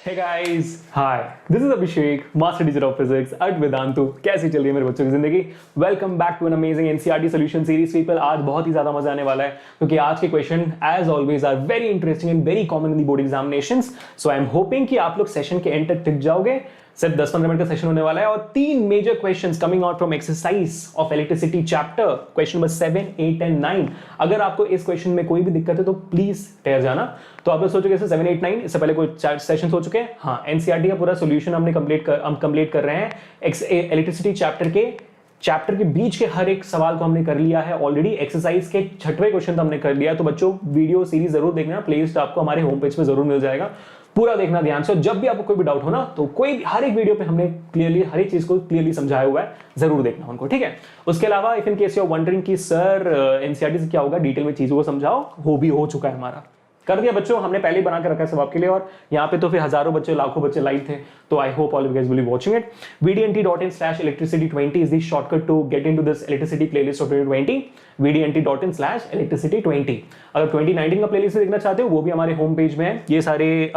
Hey guys, hi. This is Abhishek, Master Teacher of Physics at Vedantu. कैसी चल रही है मेरे बच्चों की जिंदगी? Welcome back to an amazing NCERT solution series people. आज बहुत ही ज्यादा मजा आने वाला है क्योंकि आज के question as always are very interesting and very common in the board examinations. So I am hoping कि आप लोग सेशन के एंड तक टिक जाओगे. सिर्फ 10-15 मिनट का सेशन होने वाला है और 3 major questions coming out from exercise of electricity chapter question number 7, 8 and 9. अगर आपको इस क्वेश्चन में कोई भी दिक्कत है तो प्लीज ठहर जाना. तो आप लोग सोचोगे 7, 8, 9 इससे पहले कोई सेशन हो चुके हैं. हाँ, एनसीईआरटी का पूरा सोल्यूशन हमने कंप्लीट कर रहे हैं. इलेक्ट्रिसिटी चैप्टर के बीच के हर एक सवाल को हमने कर लिया है ऑलरेडी. एक्सरसाइज के 6वें क्वेश्चन तो हमने कर लिया है. तो बच्चों वीडियो सीरीज जरूर देखना. प्लेलिस्ट आपको हमारे होम पेज पे जरूर मिल जाएगा. पूरा देखना ध्यान से. जब भी आपको कोई भी डाउट हो ना तो हर एक वीडियो पे हमने क्लियरली हर एक चीज को क्लियरली समझाया हुआ है. जरूर देखना उनको, ठीक है. उसके अलावा if in case you are wondering कि सर एनसीईआरटी से क्या होगा, डिटेल में चीजों को समझाओ, हो चुका है हमारा. कर दिया बच्चों, हमने पहले ही बना के रखा है सब आपके लिए. और यहाँ पे तो फिर हजारों बच्चे, लाखों बच्चे लाइव थे. तो आई hope all you guys will be watching it. vdnt.in/electricity20 is the shortcut to get into this electricity playlist of 2020. vdnt.in/electricity20. अगर 2019 का प्लेलिस्ट देखना चाहते हो वो भी हमारे होम पेज में है. ये सारे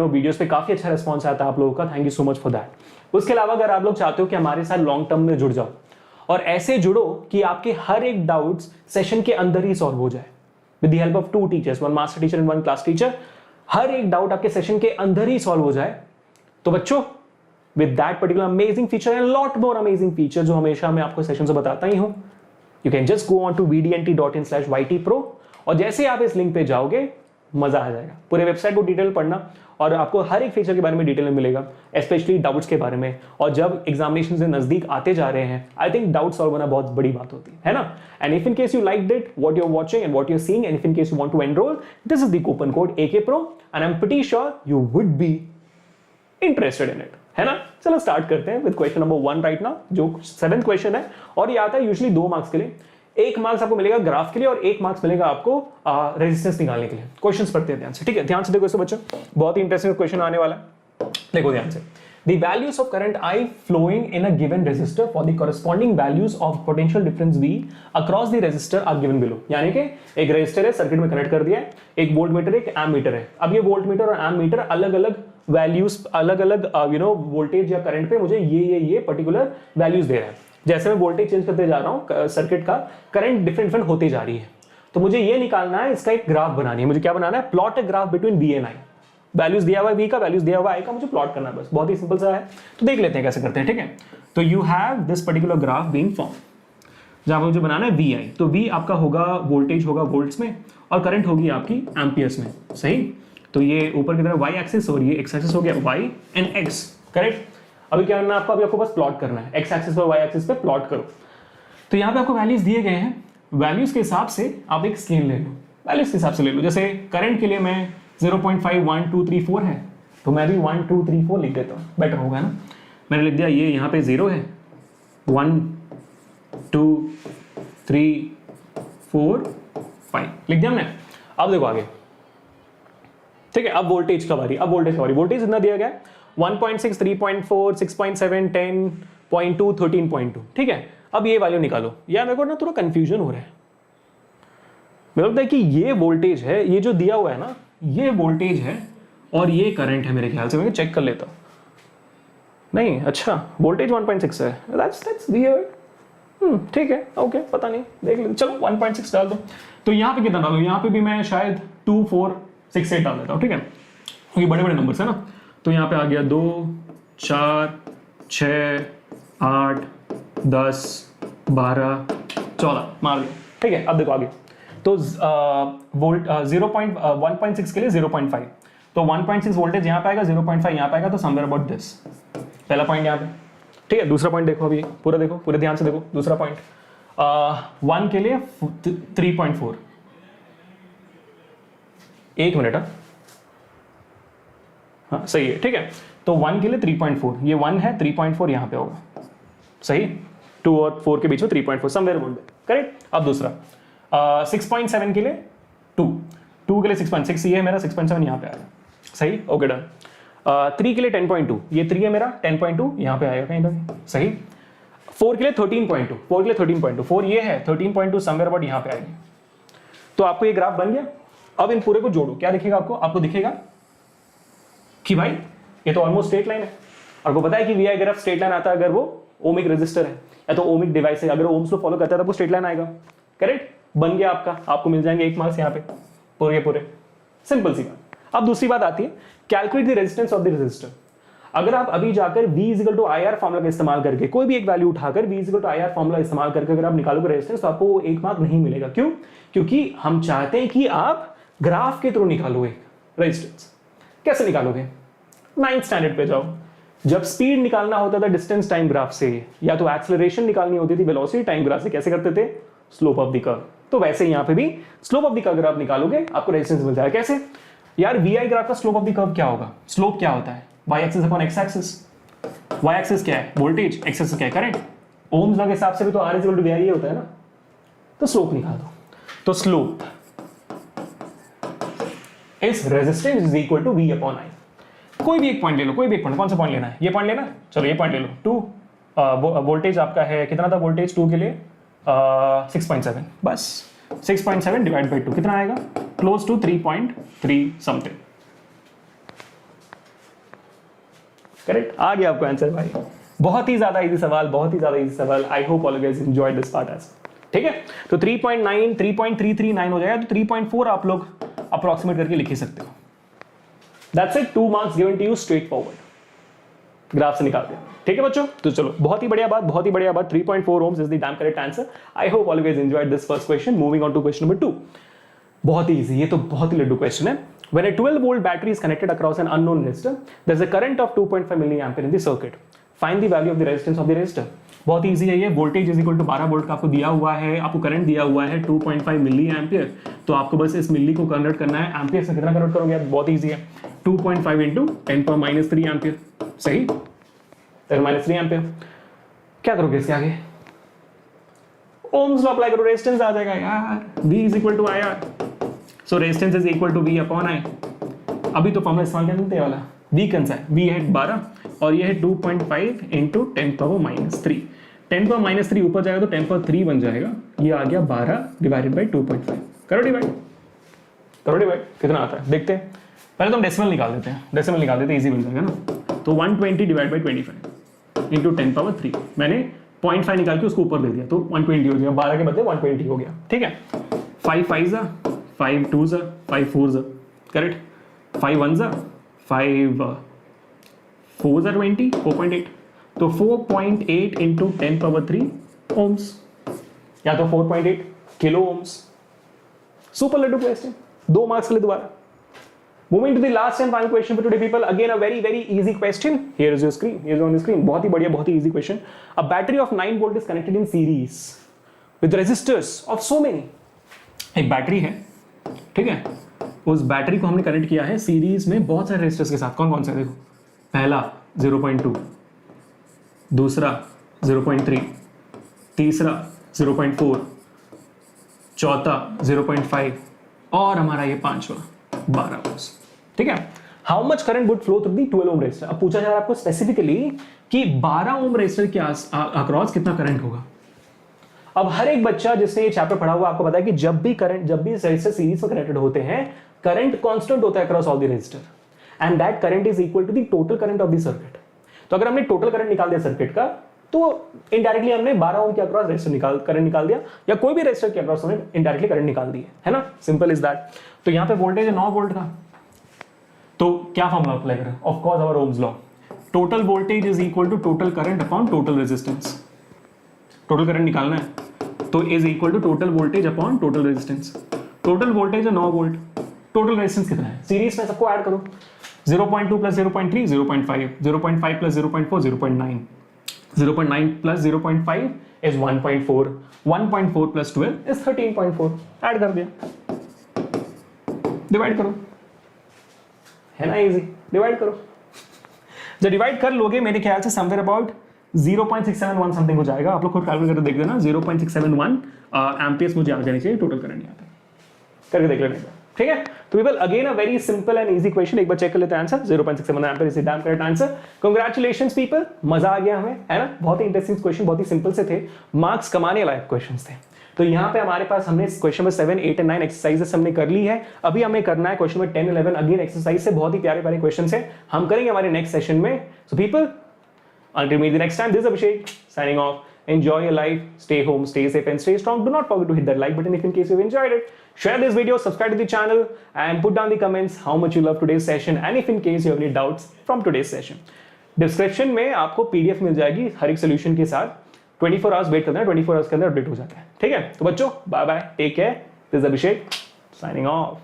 वीडियोस पे काफी अच्छा रिस्पॉन्स आता है आप लोगों का. Thank you so much for that. उसके अलावा अगर आप लोग चाहते हो कि हमारे साथ लॉन्ग टर्म में जुड़ जाओ और ऐसे जुड़ो कि आपके हर एक डाउट्स सेशन के अंदर ही सॉल्व हो जाए with the help of 2 teachers, 1 master teacher and 1 class teacher. हर एक डाउट आपके सेशन के अंदर ही सॉल्व हो जाए. तो बच्चों with that particular amazing feature and lot more amazing feature जो हमेशा मैं आपको सेशन से बताता ही हूं, you can just go on to vdnt.in/ytpro और जैसे आप इस लिंक पे जाओगे मजा आ जाएगा. पूरे वेबसाइट को डिटेल पढ़ना और आपको हर एक फीचर के बारे में डिटेल में मिलेगा, स्पेशली डाउट्स के बारे में. और जब एग्जामिनेशन से नजदीक आते जा रहे हैं, आई थिंक डाउट सॉल्व होना बहुत बड़ी बात होती है ना. And if in case you like it what you are watching and what you are seeing and if in case you want to enroll, this is the coupon code AKPRO and I am pretty sure you would be interested in it, है ना. चलो start करते हैं with question number 1 right now, जो 7th question है. और ये आता है यूजुअली 2 मार्क्स के लिए. 1 मार्क्स आपको मिलेगा ग्राफ के लिए और 1 मार्क्स मिलेगा आपको रेजिस्टेंस निकालने के लिए. क्वेश्चंस पढ़ते हैं ध्यान से, ठीक है. ध्यान से देखो इसको बच्चों, बहुत ही इंटरेस्टिंग क्वेश्चन आने वाला है. देखो ध्यान से. The values of current I flowing in a given resistor for the corresponding values of potential difference V across the resistor are given below. यानी कि एक रेजिस्टर है, सर्किट में कनेक्ट कर दिया है, एक वोल्टमीटर एक एमीटर है. अब ये वोल्टमीटर और एमीटर अलग अलग वैल्यूज, अलग अलग वोल्टेज या करंट पे मुझे ये पर्टिकुलर वैल्यूज दे रहा है. जैसे मैं वोल्टेज चेंज करते जा रहा हूं, सर्किट का करंट डिफरेंट होते जा रही है. तो मुझे ये निकालना है, इसका एक ग्राफ बनानी है. मुझे क्या बनाना है? Plot a graph between V and I. Values दिया हुआ है V का, वैल्यूज दिया हुआ है I का, मुझे प्लॉट करना है बस. बहुत ही सिंपल सा है. तो देख लेते हैं कैसे करते हैं, ठीक है. तो you have this particular graph being form, जहां पर मुझे बनाना है VI. तो V आपका होगा, वोल्टेज होगा वोल्ट्स में और करंट होगी आपकी एम्पियर्स में. सही. तो ये ऊपर की तरफ Y एक्सिस और ये X एक्सिस हो गया, Y एंड X, करेक्ट. अभी क्या करना है आपको? अभी आपको बस प्लॉट करना है. X एक्सिस पर Y एक्सिस पे प्लॉट करो. तो यहाँ पे आपको वैल्यूज दिए गए हैं. वैल्यूज के हिसाब से आप एक स्केल ले लो, वैल्यूज के हिसाब से ले लो. जैसे करंट के लिए मैं 0.5, 1, 2, 3, 4 है, तो मैं भी 1, 2, 3, 4 लिख देता हूँ, बेटर होगा ना. मैंने लिख दिया ये यहाँ पे 0 है, 1, 2, 3, 4, 5 लिख दिया हमने. अब देखो आगे, ठीक है. अब वोल्टेज का बारी. वोल्टेज इतना दिया गया है 1.6, 3.4, 6.7, 10.2, 13.2, ठीक है. अब ये वैल्यू निकालो. यार मेरे को ना थोड़ा कंफ्यूजन हो रहा है. मेरे को लगता है कि ये वोल्टेज है, ये जो दिया हुआ है ना, ये वोल्टेज है और ये करंट है मेरे ख्याल से. मैं चेक कर लेता हूं. नहीं, अच्छा वोल्टेज 1.6 है. That's weird. ठीक है, ओके, पता नहीं, देख लेते. चलो 1.6 डाल दो. तो यहाँ पे कितना डालो? यहाँ पे भी मैं शायद 2, 4, 6, 8 डाल देता हूँ, ठीक है, क्योंकि बड़े बड़े नंबर्स है ना. तो यहाँ पे आ गया 2, 4, 6, 8, 10, 12, 14 मार लिया, ठीक है. अब देखो आगे. तो वोल्ट 1.6 के लिए 0.5. तो 1.6 वोल्टेज यहाँ पे आएगा, 0.5 यहाँ पे आएगा. तो समवेयर अबाउट दिस, पहला पॉइंट यहाँ पे, ठीक है. दूसरा पॉइंट देखो, अभी पूरा देखो, पूरे ध्यान से देखो. दूसरा पॉइंट 1 के लिए 3.4. एक मिनट, हाँ सही है, ठीक है. तो 1 के लिए 3.4, ये 1 है, 3.4 यहाँ पे होगा. सही. 2 और 4 के बीच में 3.4, समवेयर अबाउट दैट, करेक्ट. अब दूसरा 6.7 के लिए 2 के लिए 6.6 ये है मेरा, 6.7 यहाँ पे आएगा. सही, ओके डन. 3 के लिए 10.2, ये 3 है मेरा, 10.2 यहाँ पे आएगा कहीं पे. सही. 4 के लिए 13.2, 4 के लिए 13.2, 4 ये है, 13.2 समवेयर अबाउट यहाँ पे आएगी. तो आपको ये ग्राफ बन गया. अब इन पूरे को जोड़ो, क्या दिखेगा आपको? आपको दिखेगा कि भाई ये तो ऑलमोस्ट स्ट्रेट लाइन है, और को पता है कि V I graph straight line आता है अगर वो ओमिक रेजिस्टर है या तो ओमिक डिवाइस है, अगर ओम्स लो फॉलो करता है तो वो स्ट्रेट लाइन आएगा। करेक्ट, बन गया आपका, आपको मिल जाएंगे 1 मार्क्स यहाँ पे पूरे। सिंपल सी बात। अब दूसरी बात आती है, calculate the resistance of the resistor. अगर आप अभी जाकर V equal to I R formula का इस्तेमाल करके कोई भी एक वैल्यू उठाकर V equal to I R formula इस्तेमाल करके अगर आप निकालोगे रेजिस्टेंस तो आपको 1 मार्क नहीं मिलेगा। क्यों? क्योंकि हम चाहते हैं कि आप ग्राफ के थ्रू निकालोगे रेजिस्टेंस। कैसे निकालोगे? 9th स्टैंडर्ड पे जाओ, जब स्पीड निकालना होता था डिस्टेंस टाइम ग्राफ से, या तो एक्सेलरेशन निकालनी होती थी वेलोसिटी टाइम ग्राफ से, कैसे करते थे? Slope of the curve. तो वैसे यहाँ पे भी स्लोप ऑफ द कर्व आप निकालोगे आपको रेजिस्टेंस मिल जाएगा। कैसे यार? वी आई ग्राफ का स्लोप ऑफ द कर्व क्या होगा? स्लोप क्या होता है? Y axis upon X axis. Y axis क्या है? वोल्टेज। एक्स एक्सिस क्या है? करंट। ओम्स लॉ के हिसाब से भी तो R is equal to V I होता है ना। तो स्लोप निकाल दो। तो slope is resistance is equal to V upon I. कोई भी एक पॉइंट ले लो, कोई भी एक पॉइंट। कौन सा पॉइंट लेना है? ये पॉइंट लेना है, चलो ये पॉइंट ले लो। 2 वोल्टेज आपका है, कितना था वोल्टेज 2 के लिए? 6.7। बस 6.7 डिवाइड बाई 2 कितना आएगा? Close to 3.3 something. करेक्ट, आ गया आपको आंसर भाई। बहुत ही ज्यादा इजी सवाल, बहुत ही ज्यादा इजी सवाल। I hope all guys enjoyed this part as. ठीक है, तो 3.9 3.339 हो जाएगा, तो 3.4 आप लोग अप्रोक्सीमेट करके लिख ही सकते हो। That's it, 2 marks given to you straightforward, graph से निकाल दिया। ठीक है बच्चों, तो चलो बहुत ही बढ़िया बात, बहुत ही बढ़िया बात। 3.4 ohms is the damn correct answer. I hope all guys enjoyed this first question. Moving on to question number 2। बहुत ही इजी, ये तो बहुत ही लड्डू क्वेश्चन है। When a 12-volt battery is connected across an unknown resistor, there is a current of 2.5 milliampere in the circuit. Find the value of the resistance of the resistor. बहुत easy है ये। Voltage is equal to 12 volt का आपको दिया हुआ है, आपको current दिया हुआ है 2.5 मिली एम्पियर। तो आपको बस इस मिली को कन्वर्ट करना है एम्पियर से। कितना कन्वर्ट करोगे? बहुत इजी है, 2.5 इंटू 10⁻³ एम्पियर। सही, 10⁻³ एम्पियर। क्या करोगे इसके आगे? ओम्स लॉ अप्लाई करो, रेजिस्टेंस आ जाएगा यार। V is equal to I R, so resistance is equal to V upon I. अभी तो फॉर्मूला इस्तेमाल कर लेते हैं वाला। V कौन सा है? V है 12 और ये है 2.5 इंटू 10⁻³ 10⁻³ ऊपर जाएगा तो 10⁻³ बन जाएगा। ये आ गया 12 डिवाइडेड बाई 2.5। करो डिवाइड, करो डिवाइड, कितना आता है देखते हैं। पहले तो हम डेसिमल निकाल देते हैं, डेसिमल निकाल देते हैं, इजी बन जाएगा ना। तो 120 डिवाइड बाई 25 इंटू 10⁻³ मैंने 0.5 निकाल के उसको ऊपर दे दिया तो 120 हो गया। 12 के बदले 120 हो गया। ठीक है, 5 5 5 2 5 4 करेक्ट, 5 1 5 4 20 4.8। तो 4.8 इंटू 10⁻³ ओम्स, या तो 4.8 kilo ohms. Super laddoo question, 2 marks के लिए दोबारा। Moving to the last and final question for today, people. Again, a very, very easy question. Here is your screen. Here is on the screen. बहुत ही बढ़िया, बहुत ही easy question. A battery of 9 volt is connected in series with resistors of so many. एक battery है, ठीक है, उस battery को हमने कनेक्ट किया है सीरीज में बहुत सारे रेजिस्टर्स के साथ। कौन कौन से? देखो, पहला 0.2, दूसरा 0.3, तीसरा 0.4, चौथा 0.5 और हमारा ये पांचवा 12 ओम्स। ठीक है, how much current would flow through the 12 ohm resistor. अब पूछा जा रहा है आपको स्पेसिफिकली कि 12 ओम रेजिस्टर के अक्रॉस कितना करंट होगा। अब हर एक बच्चा जिसने ये चैप्टर पढ़ा हुआ आपको पता है कि जब भी रेजिस्टर सीरीज में कनेक्टेड होते हैं, करंट कांस्टेंट होता है across all the resistor and that current is equal to the total current of the circuit. तो अगर हमने टोटल करंट निकाल दिया सर्किट का, तो इनडायरेक्टली हमने 12 ओम के अक्रॉस रेजिस्टर करंट निकाल दिया, या कोई भी रेजिस्टर के अक्रॉस हमने इनडायरेक्टली करंट निकाल दिया है ना। Simple is that. तो यहाँ पे वोल्टेज है 9 वोल्ट का, तो क्या फॉर्मूला अप्लाई करें? Of course our Ohm's law, total voltage is equal to total current upon total resistance. Total current निकालना है तो is equal to total voltage upon total resistance. Total voltage है 9 volt, total resistance कितना है? Series में सबको add करो, 0.2 plus 0.3 0.5, 0.5 plus 0.4 0.9, 0.9 plus 0.5 is 1.4, 1.4 plus 12 is 13.4। Add कर दिया, डिवाइड करो, है ना इजी, डिवाइड करो। जब डिवाइड कर लोगे मेरे ख्याल से समवेयर अबाउट 0.671 समथिंग हो जाएगा। आप लोग खुद कैलकुलेट करके देख लेना। 0.671 एम्पियर्स मुझे आ जाने चाहिए, टोटल करंट नहीं आता, करके देख लेना। ठीक है, तो people again a very simple and easy question. एक बार चेक कर लेते हैं answer. 0.67 ampere is the damn correct answer. Congratulations people, मजा आ गया हमें, है ना। बहुत ही इंटरेस्टिंग क्वेश्चन, बहुत ही सिंपल से थे, मार्क्स कमाने लायक क्वेश्चंस थे। तो यहाँ पे हमारे पास हमने क्वेश्चन नंबर 7, 8 एंड 9 एक्सरसाइजेस हमने कर ली है। अभी हमें करना है क्वेश्चन नंबर 10, 11 अगेन एक्सरसाइज से, बहुत ही प्यारे प्यारे क्वेश्चन है, हम करेंगे हमारे नेक्स्ट सेशन में। So people, until meet the next time, this is Abhishek signing off. Enjoy your life, stay home, stay safe and stay strong. Do not forget to hit that like button if in case you've enjoyed it. Share this video, subscribe to the channel and put down the comments how much you love today's session and if in case you have any doubts from today's session. Description में आपको PDF मिल जाएगी हर एक solution के साथ। 24 hours wait करना है, 24 hours के अंदर अपडेट हो जाता है। ठीक है, तो बच्चों bye bye, take care, this is Abhishek signing of.